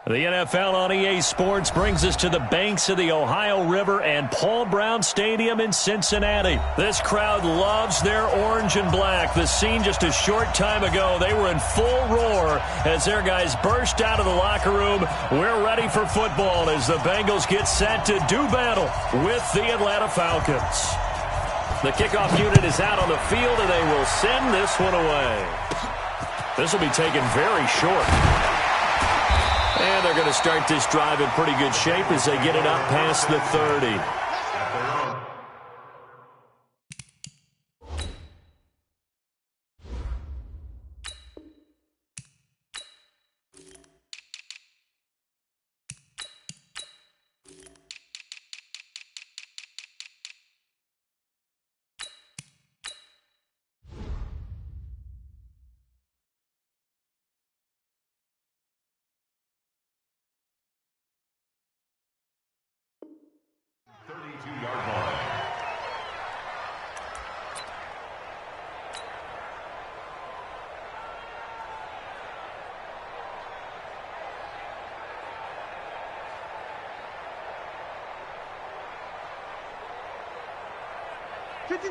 The NFL on EA Sports brings us to the banks of the Ohio River and Paul Brown Stadium in Cincinnati. This crowd loves their orange and black. The scene just a short time ago, they were in full roar as their guys burst out of the locker room. We're ready for football as the Bengals get set to do battle with the Atlanta Falcons. The kickoff unit is out on the field, and they will send this one away. This will be taken very short. And they're going to start this drive in pretty good shape as they get it up past the 30.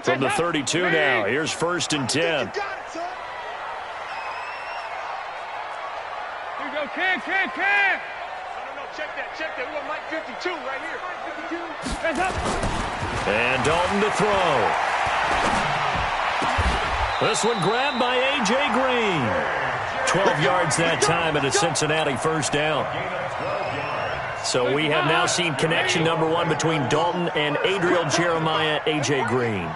From the 32 now, here's 1st and 10. Here you go, Cam. No, check that. We want Mike 52 right here. Mike 52. Hands up. And Dalton to throw. This one grabbed by A.J. Green. 12 yards that time and a Cincinnati first down. So we have now seen connection number 1 between Dalton and Adriel Jeremiah, A.J. Green.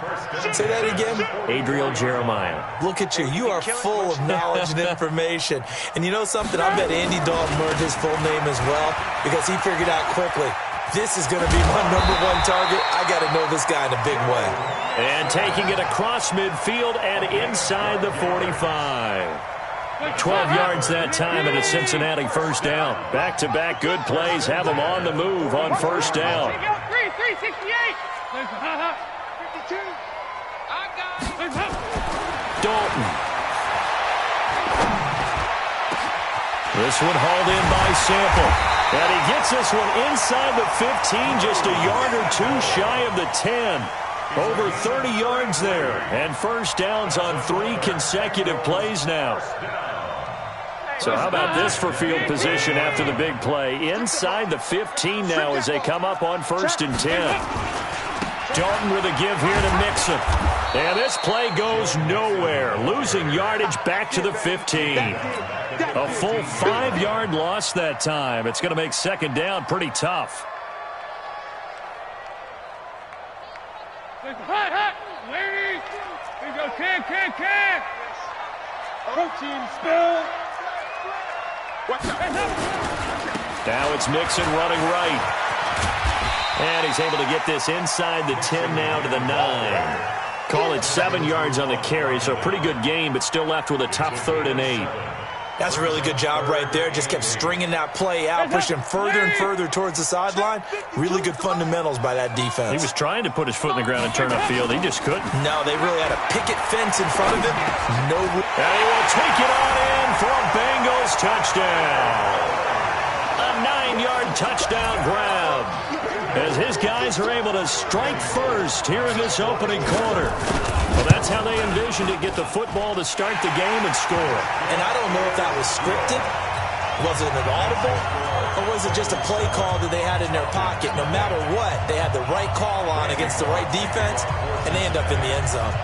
Say that again? Adriel Jeremiah. Look at you. You are full of knowledge and information. And you know something? I bet Andy Dalton learned his full name as well because he figured out quickly, this is going to be my number 1 target. I got to know this guy in a big way. And taking it across midfield and inside the 45. 12 yards that time and a Cincinnati first down. Back-to-back good plays have them on the move on first down. 368. 52. Dalton. This one hauled in by Sample. And he gets this one inside the 15, just a yard or 2 shy of the 10. Over 30 yards there. And first downs on 3 consecutive plays now. So how about this for field position after the big play? Inside the 15 now as they come up on 1st and 10. Dalton with a give here to Mixon. And this play goes nowhere. Losing yardage back to the 15. A full 5-yard loss that time. It's going to make second down pretty tough. Hot. Ladies. Here you go, Cam. Protein spill. Now it's Mixon running right. And he's able to get this inside the 10 now to the 9. Call it 7 yards on the carry, so a pretty good game, but still left with a tough 3rd and 8. That's a really good job right there. Just kept stringing that play out, pushing further and further towards the sideline. Really good fundamentals by that defense. He was trying to put his foot in the ground and turn upfield. He just couldn't. No, they really had a picket fence in front of him. No. And he will take it on in for a Bengals touchdown. A 9-yard touchdown grab. As his guys are able to strike first here in this opening quarter. Well, that's how they envisioned it, get the football to start the game and score. And I don't know if that was scripted. Was it an audible? Or was it just a play call that they had in their pocket? No matter what, they had the right call on against the right defense, and they end up in the end zone.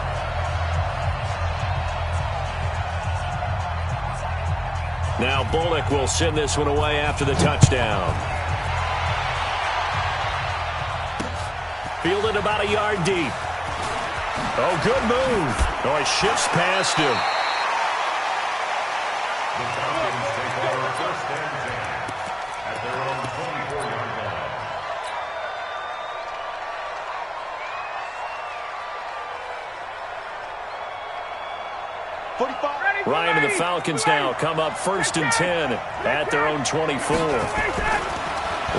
Now Bullock will send this one away after the touchdown. Fielded about a yard deep. Oh, good move. Oh, he shifts past him. The Falcons take over 1st and 10 at their own 24-yard line. Ryan and the Falcons now come up 1st and 10 at their own 24.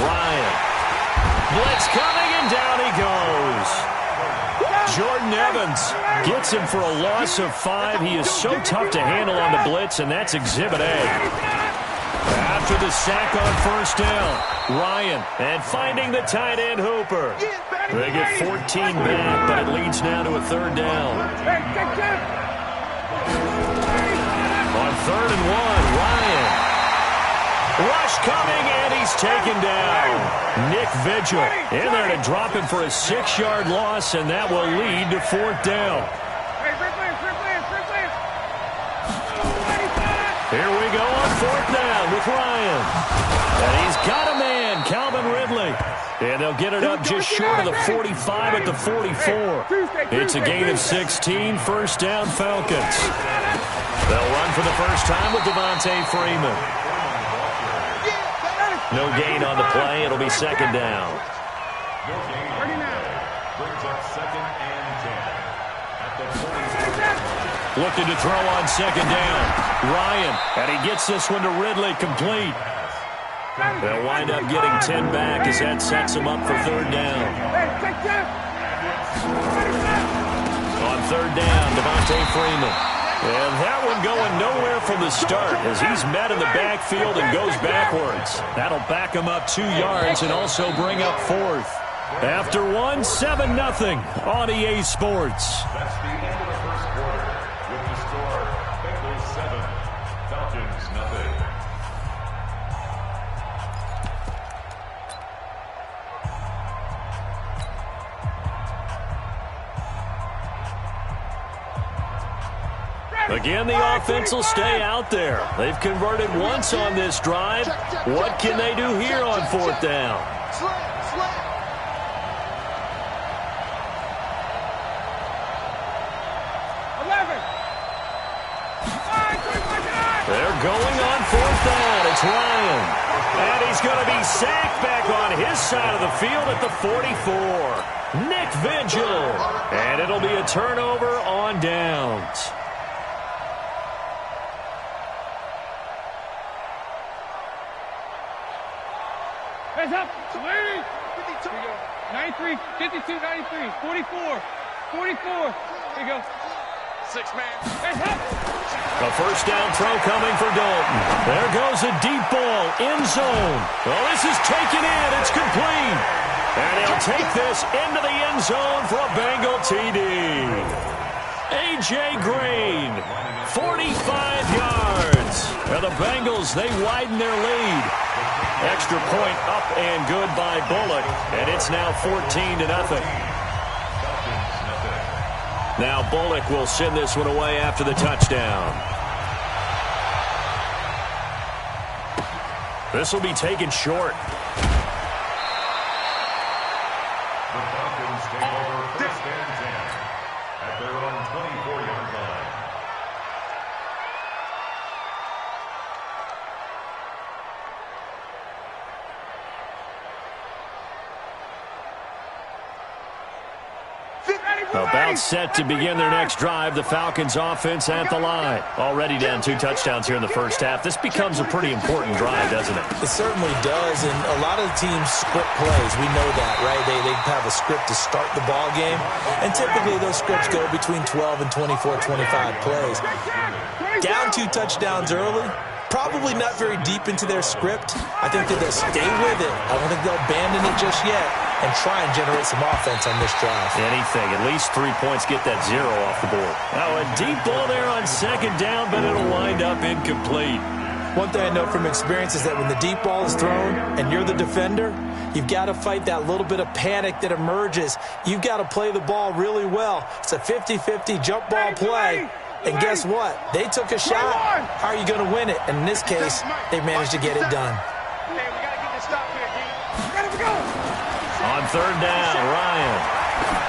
Ryan. Blitz coming, and down he goes. Jordan Evans gets him for a loss of 5. He is so tough to handle on the blitz, and that's Exhibit A. after the sack on first down. Ryan, and finding the tight end Hooper. They get 14 back, but it leads now to a third down. On 3rd and 1, Ryan. Rush coming, and he's taken down. Nick Vigil in there to drop him for a 6-yard loss, and that will lead to 4th down. Here we go on 4th down with Ryan. And he's got a man, Calvin Ridley. And they'll get it up just short of the 45 at the 44. It's a gain of 16, 1st down Falcons. They'll run for the first time with Devontae Freeman. No gain on the play. It'll be 2nd down. No gain on the play. Brings up 2nd and 10. At the 40. Looking to throw on 2nd down. Ryan, and he gets this one to Ridley, complete. They'll wind up getting 10 back as that sets him up for 3rd down. On 3rd down, Devontae Freeman. And that one going nowhere from the start as he's met in the backfield and goes backwards. That'll back him up 2 yards and also bring up 4th. After 1, 7-0 on EA Sports. That's the end of the first quarter with the score Bengals 7, Falcons 0. Again, the offense will stay out there. They've converted once on this drive. What can they do here on 4th down? They're going on 4th down. It's Ryan. And he's going to be sacked back on his side of the field at the 44. Nick Vigil. And it'll be a turnover on downs. Heads up. 93, 52, 93, 44, 44. Here you go. 6-man. Heads up. A 1st down throw coming for Dalton. There goes a deep ball, end zone. Well, this is taken in. It's complete. And he'll take this into the end zone for a Bengal TD. A.J. Green, 45 yards. And the Bengals, they widen their lead. Extra point up and good by Bullock. And it's now 14-0. Now Bullock will send this one away after the touchdown. This will be taken short. The Falcons take over 1st and 10 at their own 24-yard line. About set to begin their next drive. The Falcons offense at the line. Already down 2 touchdowns here in the first half. This becomes a pretty important drive, doesn't it? It certainly does, and a lot of teams script plays. We know that, right? They have a script to start the ball game, and typically those scripts go between 12 and 24, 25 plays. Down 2 touchdowns early, probably not very deep into their script. I think that they'll stay with it. I don't think they'll abandon it just yet and try and generate some offense on this drive. Anything. At least 3 points, get that 0 off the board. Now a deep ball there on 2nd down, but it'll wind up incomplete. One thing I know from experience is that when the deep ball is thrown and you're the defender, you've got to fight that little bit of panic that emerges. You've got to play the ball really well. It's a 50-50 jump ball play. And guess what? They took a shot. How are you going to win it? And in this case, they managed to get it done. Hey, we got to get this stop here, D. Gotta go. On 3rd down, Ryan.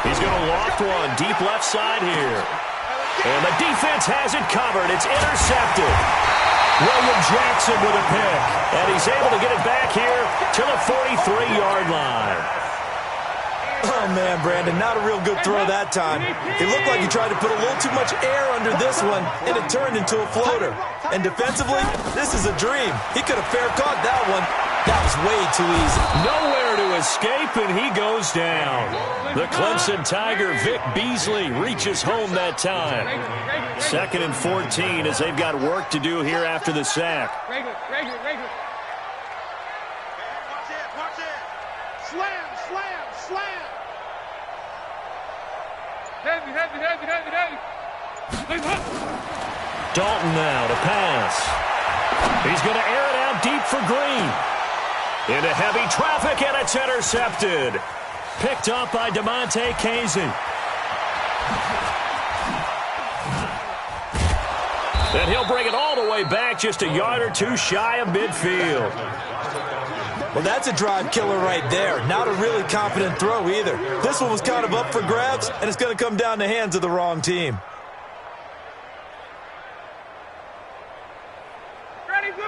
He's going to loft one deep left side here. And the defense has it covered. It's intercepted. William Jackson with a pick. And he's able to get it back here to the 43-yard line. Oh, man, Brandon, not a real good throw that time. It looked like he tried to put a little too much air under this one, and it turned into a floater. And defensively, this is a dream. He could have fair caught that one. That was way too easy. Nowhere to escape, and he goes down. The Clemson Tiger, Vic Beasley, reaches home that time. 2nd and 14 as they've got work to do here after the sack. Slam, slam, slam. Heavy, heavy, heavy, heavy, heavy. Dalton now to pass. He's going to air it out deep for Green. Into heavy traffic, and it's intercepted. Picked up by DeMonte Casey. And he'll bring it all the way back, just a yard or two shy of midfield. Well, that's a drive killer right there. Not a really confident throw either. This one was kind of up for grabs, and it's going to come down the hands of the wrong team.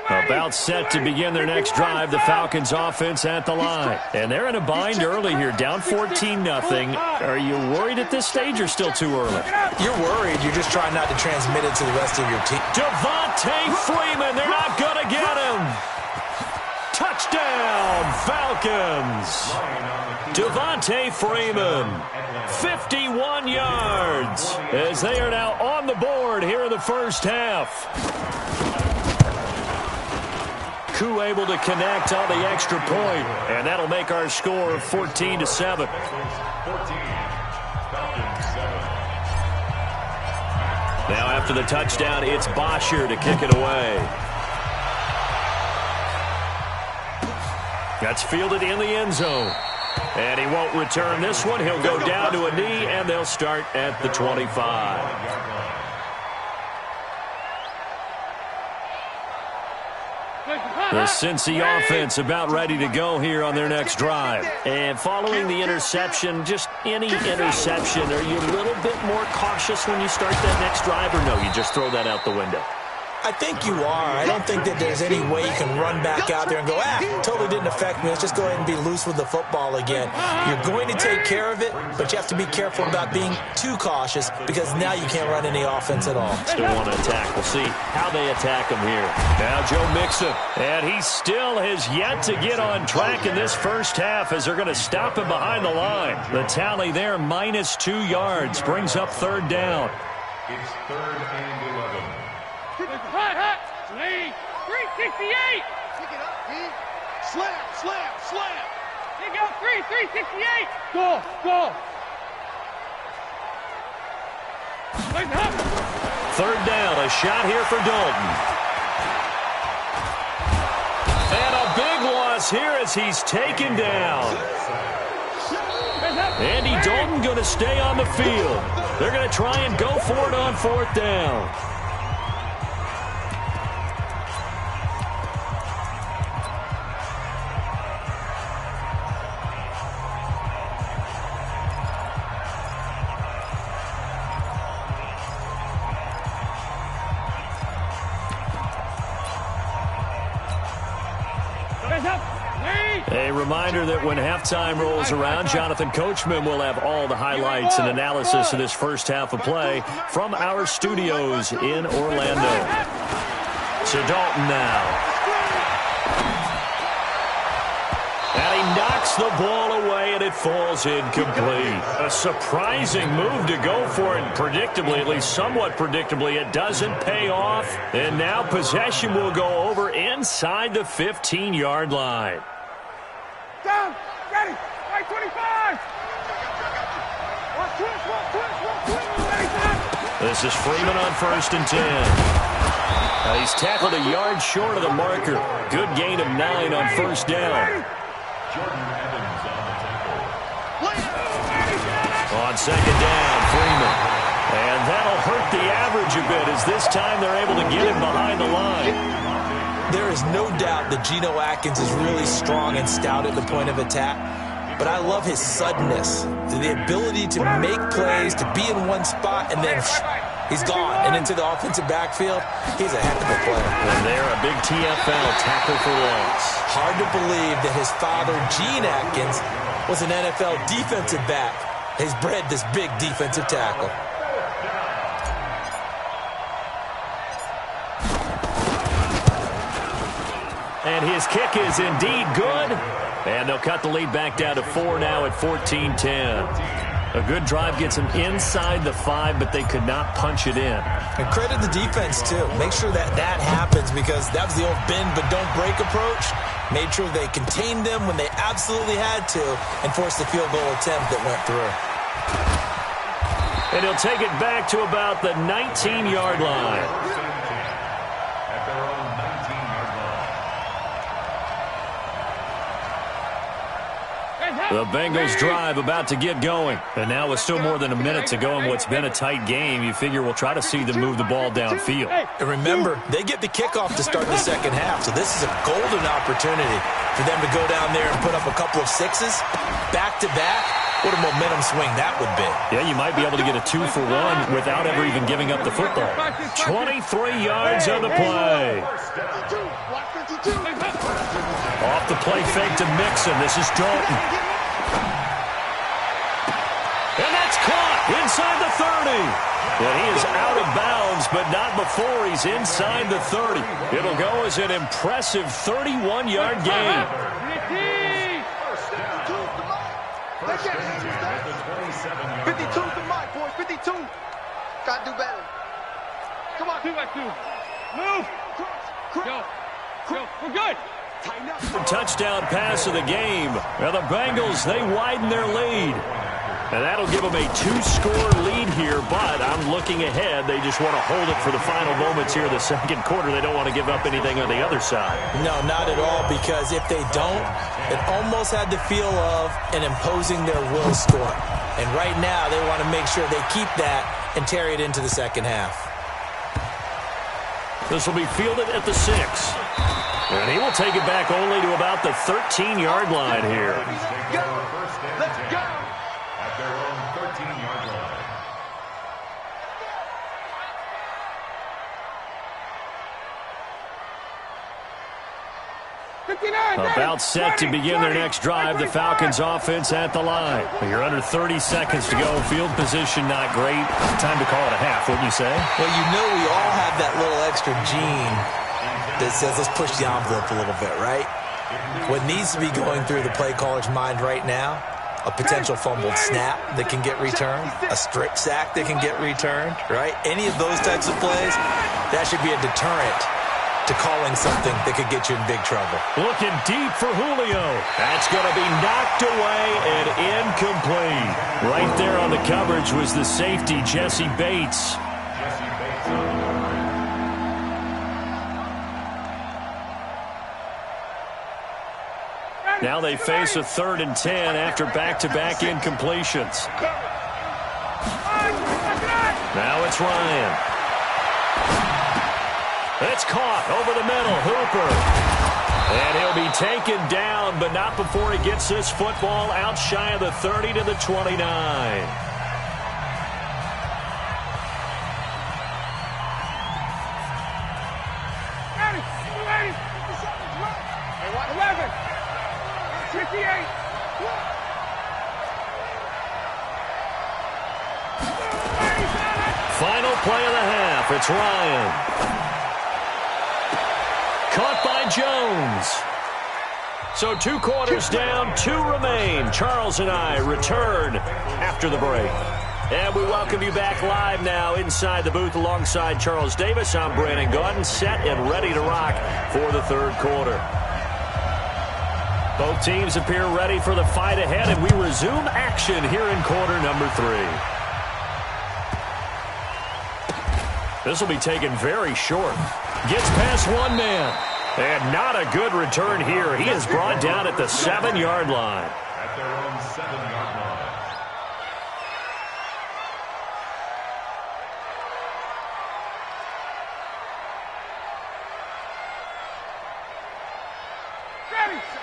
About set to begin their next drive, the Falcons offense at the line. And they're in a bind early here, down 14-0. Are you worried at this stage or still too early? You're worried. You're just trying not to transmit it to the rest of your team. Devontae Freeman, they're not going to get him. Touchdown, Falcons. Devontae Freeman, 51 yards, as they are now on the board here in the first half. Koo able to connect on the extra point, and that'll make our score 14-7. Now after the touchdown, it's Bosher to kick it away. That's fielded in the end zone. And he won't return this one. He'll go down to a knee, and they'll start at the 25. The Cincy offense about ready to go here on their next drive. And following the interception, just any interception, are you a little bit more cautious when you start that next drive, or no, you just throw that out the window? I think you are. I don't think that there's any way you can run back out there and go, totally didn't affect me. Let's just go ahead and be loose with the football again. You're going to take care of it, but you have to be careful about being too cautious because now you can't run any offense at all. Still want to attack. We'll see how they attack him here. Now Joe Mixon, and he still has yet to get on track in this first half as they're going to stop him behind the line. The tally there, -2 yards, brings up third down. It's 3rd and 11. Hot, lead, 368. Pick it up, D. Slam, slam, slam. Here you go, 368. Go. Third down, a shot here for Dalton. And a big loss here as he's taken down. Andy Dalton going to stay on the field. They're going to try and go for it on 4th down. A reminder that when halftime rolls around, Jonathan Coachman will have all the highlights and analysis of this first half of play from our studios in Orlando. To Dalton now. And he knocks the ball away, and it falls incomplete. A surprising move to go for it, and predictably, at least somewhat predictably, it doesn't pay off. And now possession will go over inside the 15-yard line. Down, ready, right 25. This is Freeman on 1st and 10. He's tackled a yard short of the marker. Good gain of 9 on 1st down. Jordan Evans on the tackle. On 2nd down, Freeman. And that'll hurt the average a bit as this time they're able to get him behind the line. There is no doubt that Geno Atkins is really strong and stout at the point of attack, but I love his suddenness, the ability to make plays, to be in one spot, and then he's gone and into the offensive backfield. He's a heck of a player. And they're a big TFL tackle for loss. Hard to believe that his father, Gene Atkins, was an NFL defensive back. He's bred this big defensive tackle. And his kick is indeed good. And they'll cut the lead back down to 4 now at 14-10. A good drive gets them inside the 5, but they could not punch it in. And credit the defense, too. Make sure that happens because that was the old bend but don't break approach. made sure they contained them when they absolutely had to, and forced the field goal attempt that went through. And he'll take it back to about the 19-yard line. The Bengals drive about to get going. And now with still more than a minute to go in what's been a tight game, you figure we'll try to see them move the ball downfield. And remember, they get the kickoff to start the second half, so this is a golden opportunity for them to go down there and put up a couple of sixes back-to-back. What a momentum swing that would be. Yeah, you might be able to get a 2-for-1 without ever even giving up the football. 23 yards on the play. Off the play fake to Mixon. This is Dalton. And that's caught inside the 30. And he is out of bounds, but not before he's inside the 30. It'll go as an impressive 31-yard gain. 52 to Mike, boys. 52. Gotta do better. Come on. 2-by-2. Move. Go. We're good. Touchdown pass of the game. Now the Bengals, they widen their lead. And that'll give them a 2-score lead here, but I'm looking ahead. They just want to hold it for the final moments here in the second quarter. They don't want to give up anything on the other side. No, not at all, because if they don't, it almost had the feel of an imposing their will score. And right now, they want to make sure they keep that and carry it into the second half. This will be fielded at the 6. And he will take it back only to about the 13-yard line here. Let's go. At their own 13-yard line. About set to begin their next drive. The Falcons offense at the line. You're under 30 seconds to go. Field position not great. Time to call it a half, wouldn't you say? Well, you know we all have that little extra gene that says let's push the envelope a little bit, right? What needs to be going through the play caller's mind right now, a potential fumbled snap that can get returned, a strip sack that can get returned, right? Any of those types of plays, that should be a deterrent to calling something that could get you in big trouble. Looking deep for Julio. That's going to be knocked away and incomplete. Right there on the coverage was the safety, Jesse Bates. Now they face a 3rd and 10 after back-to-back incompletions. Now it's Ryan. It's caught over the middle. Hooper. And he'll be taken down, but not before he gets this football out shy of the 30 to the 29. Final play of the half. It's Ryan. Caught by Jones. So 2 quarters down, 2 remain. Charles and I return after the break. And we welcome you back live now inside the booth alongside Charles Davis. I'm Brandon Gaudin, set and ready to rock for the 3rd quarter. Both teams appear ready for the fight ahead, and we resume action here in quarter number 3. This will be taken very short. Gets past one man. And not a good return here. He is brought down at the 7-yard line. At their own 7-yard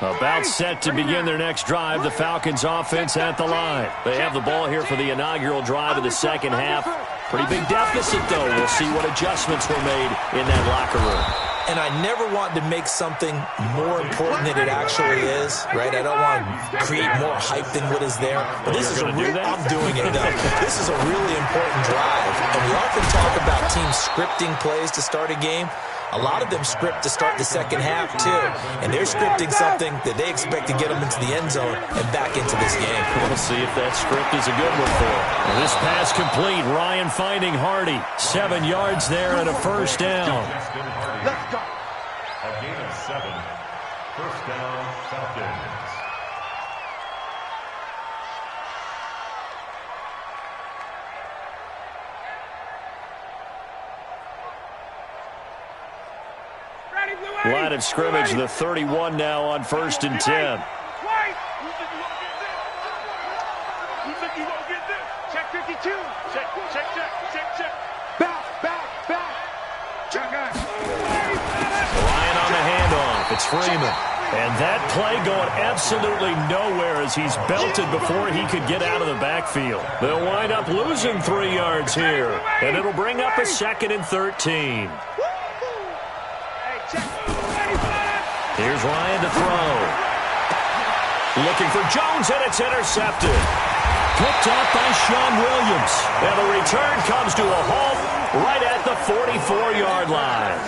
line. About set to begin their next drive. The Falcons offense at the line. They have the ball here for the inaugural drive of the second half. Pretty big deficit, though. We'll see what adjustments were made in that locker room. And I never want to make something more important than it actually is, right? I don't want to create more hype than what is there. But this is I'm doing it, though. This is a really important drive. And we often talk about teams scripting plays to start a game. A lot of them script to start the second half, too. And they're scripting something that they expect to get them into the end zone and back into this game. We'll see if that script is a good one for them. This pass complete. Ryan finding Hardy. 7 yards there and a first down. Let's go. A gain of 7. First down, Falcons. Line of scrimmage, the 31 now on 1st and 10. Check 52. Check. Back. Check guy. Ryan on the handoff. It's Freeman. And that play going absolutely nowhere as he's belted before he could get out of the backfield. They'll wind up losing 3 yards here. And it'll bring up a 2nd and 13. Here's Ryan to throw. Looking for Jones, and it's intercepted. Picked up by Sean Williams. And the return comes to a halt right at the 44-yard line.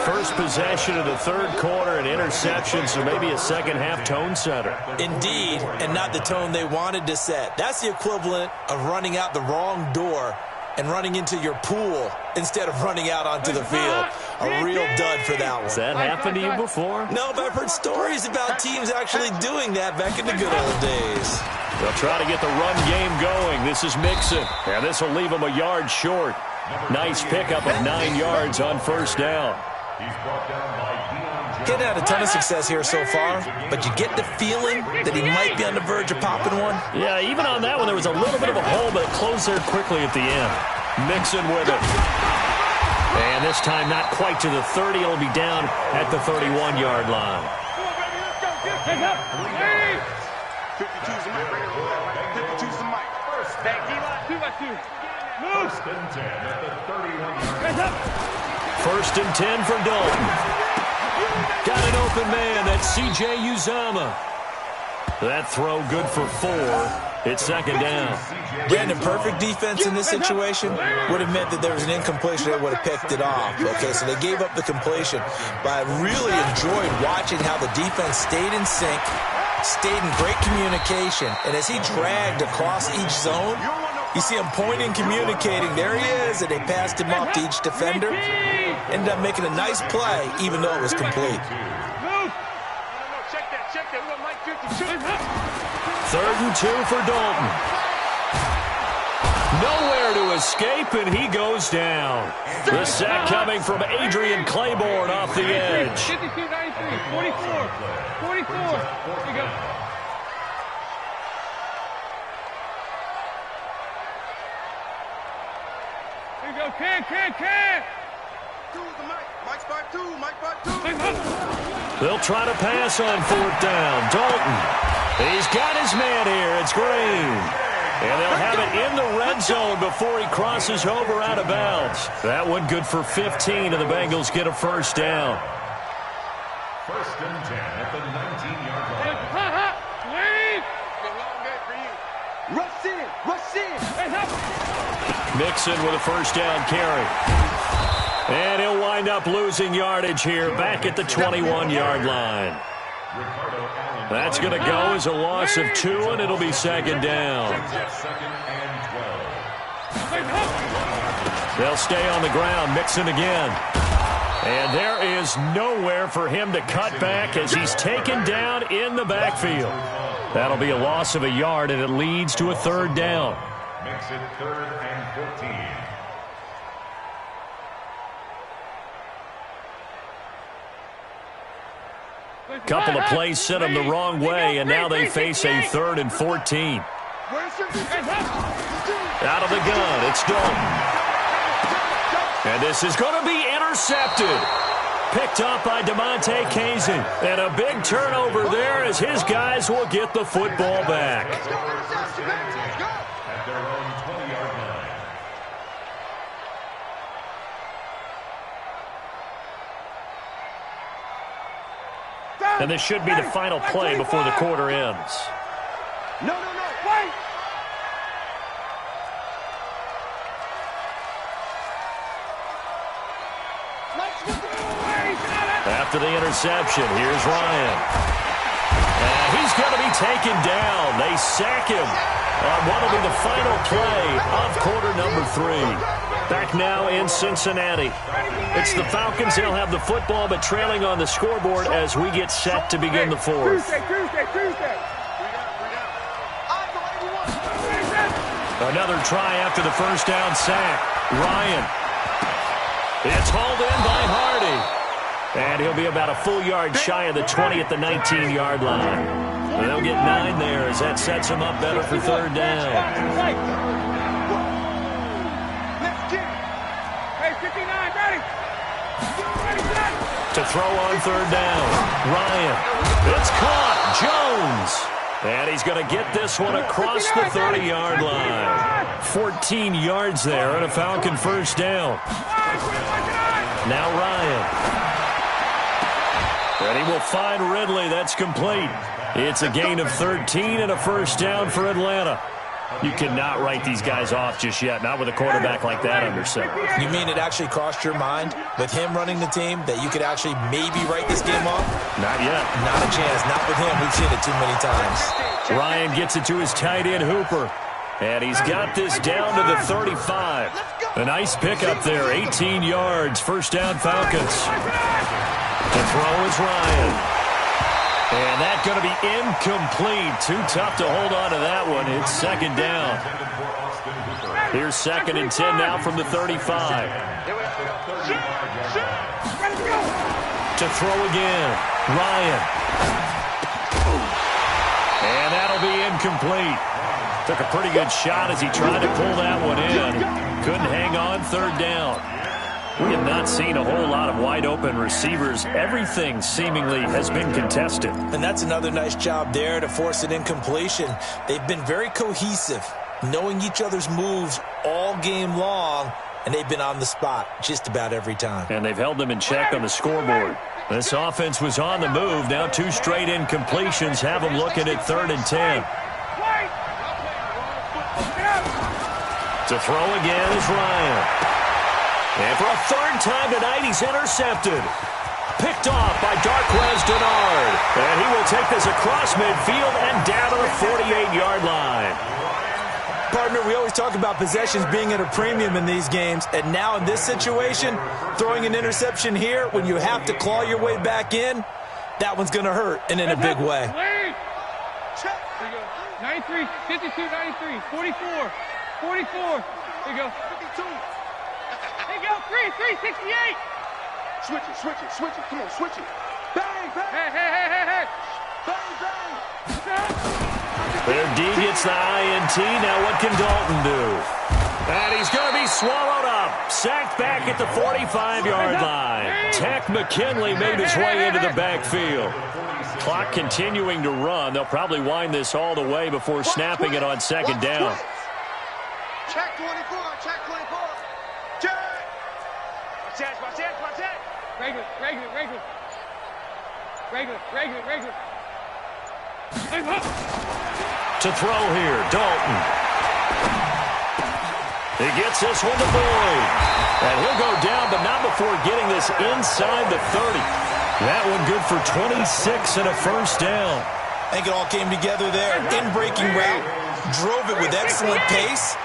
First possession of the 3rd quarter, an interception, so maybe a second-half tone setter. Indeed, and not the tone they wanted to set. That's the equivalent of running out the wrong door and running into your pool instead of running out onto the field. A real dud for that one. Has that happened to you before? No, but I've heard stories about teams actually doing that back in the good old days. They'll try to get the run game going. This is Mixon, and this will leave him a yard short. Nice pickup of 9 yards on 1st down. Getting had a ton of success here so far, but you get the feeling that he might be on the verge of popping one. Yeah, even on that one, there was a little bit of a hole, but it closed there quickly at the end. Mixon with it. And this time not quite to the 30. It'll be down at the 31-yard line. 52's the mic. 52's the mic. Back D-line. 2-by-2. Move. 1st and 10 at the 31-yard line. 1st and 10 for Dalton. Got an open man. That's C.J. Uzama. That throw good for 4. It's 2nd down. Brandon, perfect defense in this situation would have meant that there was an incompletion. They would have picked it off. Okay, so they gave up the completion. But I really enjoyed watching how the defense stayed in sync, stayed in great communication. And as he dragged across each zone, you see him pointing, communicating. There he is, and they passed him off to each defender. Ended up making a nice play, even though it was complete. Check that. We got Mike 52. 3rd and 2 for Dalton. Nowhere to escape, and he goes down. The sack coming from Adrian Claiborne off the edge. 52, 93, 44. 44. Here we go. Here we go. Can. 2's the mic. Mike's by 2. Mike by 2. They'll try to pass on 4th down. Dalton. He's got his man here. It's Green. And they'll have it in the red zone before he crosses over out of bounds. That one good for 15, and the Bengals get a 1st down. 1st and 10 at the 19-yard line. Leave. Rush in. Mixon with a 1st down carry. And he'll wind up losing yardage here back at the 21-yard line. That's going to go as a loss of 2, and it'll be 2nd down. 2nd and 12. They'll stay on the ground. Mixon again. And there is nowhere for him to cut back as he's taken down in the backfield. That'll be a loss of a yard, and it leads to a 3rd down. Makes it 3rd and 14. Couple of plays sent them the wrong way, and now they face a 3rd and 14. Out of the gun, it's Dalton. And this is going to be intercepted. Picked up by DeMonte Kazin. And a big turnover there as his guys will get the football back. At their own 20-yard line. And this should be the final play before the quarter ends. No, wait! After the interception, here's Ryan. And he's going to be taken down. They sack him on what will be the final play of quarter number 3. Back now in Cincinnati. It's the Falcons. They'll have the football, but trailing on the scoreboard as we get set to begin the fourth. Another try after the first down sack. Ryan. It's hauled in by Hardy. And he'll be about a full yard shy of the 20 at the 19-yard line. They'll get 9 there as that sets them up better for third down. To throw on third down. Ryan. It's caught. Jones. And he's going to get this one across the 30-yard line. 14 yards there and a Falcon first down. Now Ryan. And he will find Ridley. That's complete. It's a gain of 13 and a first down for Atlanta. You cannot write these guys off just yet, not with a quarterback like that under center. You mean it actually crossed your mind with him running the team that you could actually maybe write this game off? Not yet. Not a chance. Not with him. We've seen it too many times. Ryan gets it to his tight end, Hooper. And he's got this down to the 35. A nice pickup there, 18 yards. First down, Falcons. To throw is Ryan. And that's going to be incomplete. Too tough to hold on to that one. It's second down. Here's second and 10 now from the 35. To throw again. Ryan. And that'll be incomplete. Took a pretty good shot as he tried to pull that one in. Couldn't hang on, third down. We have not seen a whole lot of wide-open receivers. Everything seemingly has been contested. And that's another nice job there to force an incompletion. They've been very cohesive, knowing each other's moves all game long, and they've been on the spot just about every time. And they've held them in check on the scoreboard. This offense was on the move. Now 2 straight incompletions have them looking at third and 10. To throw again is Ryan. And for a third time tonight, he's intercepted. Picked off by Darquez Denard. And he will take this across midfield and down to the 48-yard line. Partner, we always talk about possessions being at a premium in these games. And now in this situation, throwing an interception here when you have to claw your way back in, that one's going to hurt, and in a big way. 93, 52, 93, 44, 44. Here you go. 52. There you go, 368. Switch it. Come on, switch it. Bang, bang. Hey. Bang, bang. Their D gets the INT. Now what can Dalton do? And he's going to be swallowed up. Sacked back at the 45-yard line. Tech McKinley made his way into the backfield. Clock continuing to run. They'll probably wind this all the way before snapping it on second down. Check 24. Check. Watch it. Regular. To throw here, Dalton. He gets this one to Boyd. And he'll go down, but not before getting this inside the 30. That one good for 26 and a first down. I think it all came together there. In-breaking route, drove it with excellent pace.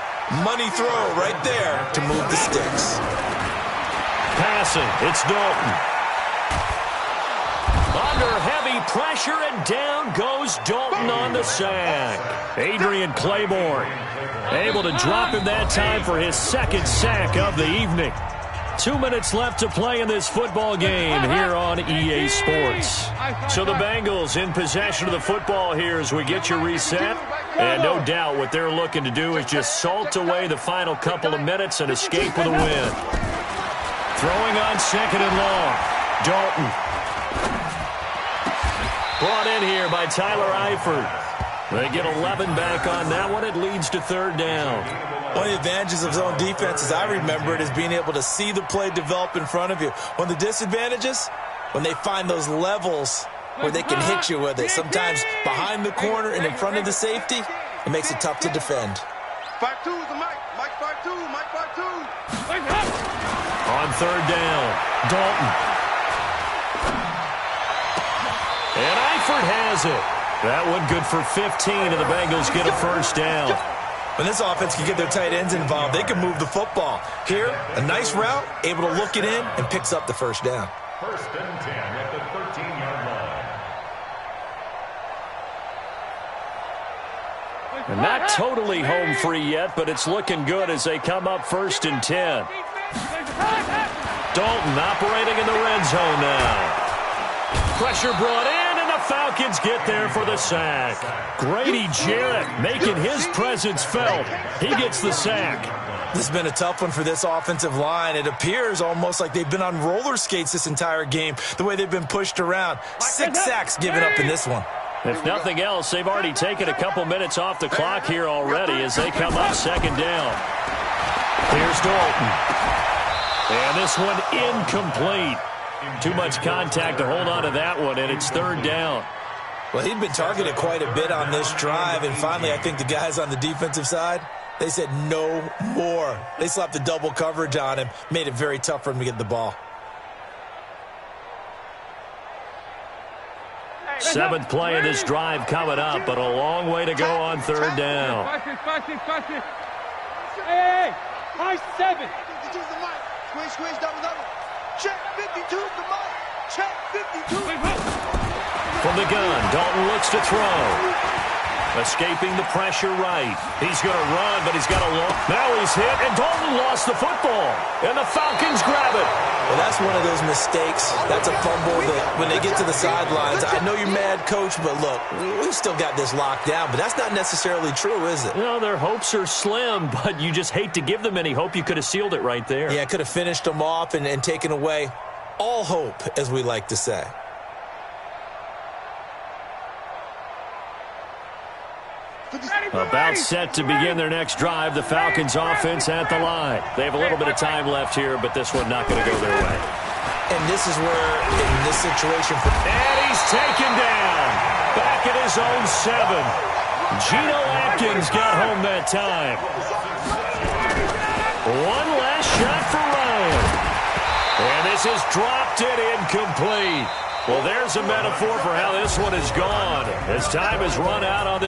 Money throw right there to move the sticks. Passing, it's Dalton. Under heavy pressure, and down goes Dalton on the sack. Adrian Claiborne able to drop him that time for his second sack of the evening. 2 minutes left to play in this football game here on EA Sports. So the Bengals in possession of the football here as we get you reset. And no doubt what they're looking to do is just salt away the final couple of minutes and escape with a win. Throwing on second and long. Dalton. Brought in here by Tyler Eifert. They get 11 back on that one. It leads to third down. One of the advantages of zone defense, as I remember it, is being able to see the play develop in front of you. One of the disadvantages, when they find those levels where they can hit you with it. Sometimes behind the corner and in front of the safety, it makes it tough to defend. 5-2 the Mike. Mike 5-2. Mike 5-2. On third down, Dalton. And Eifert has it. That one good for 15, and the Bengals get a first down. When this offense can get their tight ends involved, they can move the football. Here, a nice route, able to look it in, and picks up the first down. First and 10 at the 13-yard line. And not totally home free yet, but it's looking good as they come up first and 10. Dalton operating in the red zone now. Pressure brought in, and the Falcons get there for the sack. Grady Jarrett making his presence felt. He gets the sack. This has been a tough one for this offensive line. It appears almost like they've been on roller skates this entire game, the way they've been pushed around. 6 sacks given up in this one. If nothing else, they've already taken a couple minutes off the clock here already as they come up second down. Here's Dalton. And this one incomplete. Too much contact to hold on to that one, and it's third down. Well, he'd been targeted quite a bit on this drive, and finally I think the guys on the defensive side, they said no more. They slapped the double coverage on him, made it very tough for him to get the ball. 7th play of this drive coming up, but a long way to go on third down. Hey, high 7. Squeeze, double. Check 52 to Mike. Check 52. From the gun, Dalton looks to throw. Escaping the pressure right. He's going to run, but he's got a long. Now he's hit, and Dalton lost the football. And the Falcons grab it. Well, that's one of those mistakes. That's a fumble that when they get to the sidelines, I know you're mad, Coach, but look, we still got this locked down. But that's not necessarily true, is it? No, their hopes are slim, but you just hate to give them any hope. You could have sealed it right there. Yeah, could have finished them off and taken away all hope, as we like to say. About set to begin their next drive. The Falcons offense at the line. They have a little bit of time left here, but this one not going to go their way. And this is where, in this situation... And he's taken down. Back at his own 7. Geno Atkins got home that time. One last shot for Ryan. And this is dropped it incomplete. Well, there's a metaphor for how this one is gone. As time has run out on this.